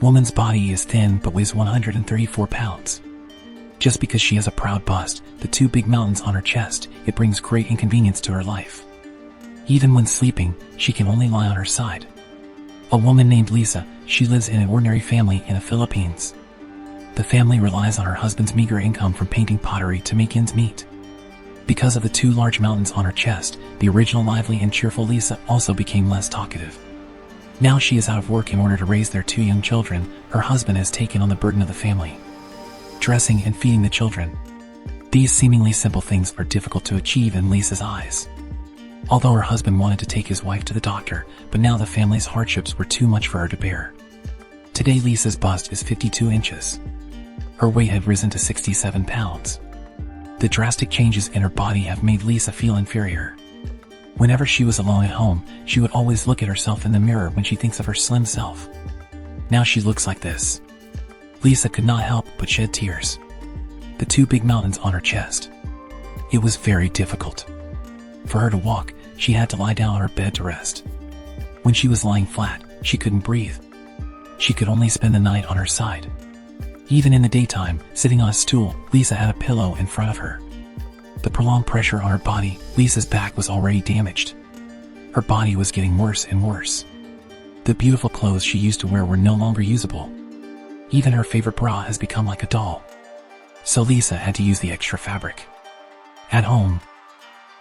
Woman's body is thin but weighs 134 pounds. Just because she has a proud bust, the two big mountains on her chest, it brings great inconvenience to her life. Even when sleeping, she can only lie on her side. A woman named Lisa, she lives in an ordinary family in the Philippines. The family relies on her husband's meager income from painting pottery to make ends meet. Because of the two large mountains on her chest, the original lively and cheerful Lisa also became less talkative. Now she is out of work in order to raise their two young children. Her husband has taken on the burden of the family, dressing and feeding the children. These seemingly simple things are difficult to achieve in Lisa's eyes. Although her husband wanted to take his wife to the doctor, but now the family's hardships were too much for her to bear. Today Lisa's bust is 52 inches. Her weight had risen to 67 pounds. The drastic changes in her body have made Lisa feel inferior. Whenever she was alone at home, she would always look at herself in the mirror when she thinks of her slim self. Now she looks like this. Lisa could not help but shed tears. The two big mountains on her chest. It was very difficult. For her to walk, she had to lie down on her bed to rest. When she was lying flat, she couldn't breathe. She could only spend the night on her side. Even in the daytime, sitting on a stool, Lisa had a pillow in front of her. The prolonged pressure on her body, Lisa's back was already damaged. Her body was getting worse and worse. The beautiful clothes she used to wear were no longer usable. Even her favorite bra has become like a doll. So Lisa had to use the extra fabric. At home,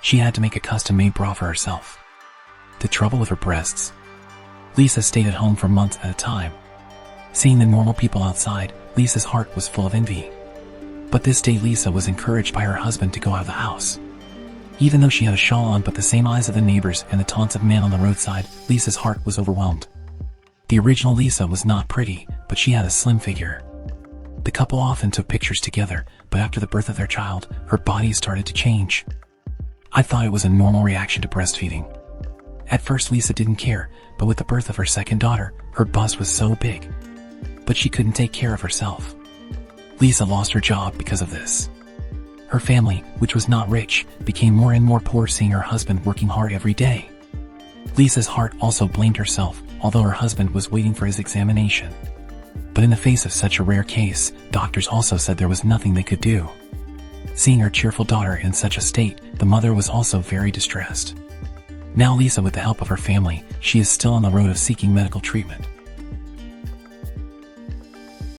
she had to make a custom-made bra for herself. The trouble with her breasts. Lisa stayed at home for months at a time. Seeing the normal people outside, Lisa's heart was full of envy. But this day Lisa was encouraged by her husband to go out of the house. Even though she had a shawl on but the same eyes of the neighbors and the taunts of men on the roadside, Lisa's heart was overwhelmed. The original Lisa was not pretty, but she had a slim figure. The couple often took pictures together, but after the birth of their child, her body started to change. I thought it was a normal reaction to breastfeeding. At first Lisa didn't care, but with the birth of her second daughter, her bust was so big. But she couldn't take care of herself. Lisa lost her job because of this. Her family, which was not rich, became more and more poor seeing her husband working hard every day. Lisa's heart also blamed herself, although her husband was waiting for his examination. But in the face of such a rare case, doctors also said there was nothing they could do. Seeing her cheerful daughter in such a state, the mother was also very distressed. Now Lisa, with the help of her family, she is still on the road of seeking medical treatment.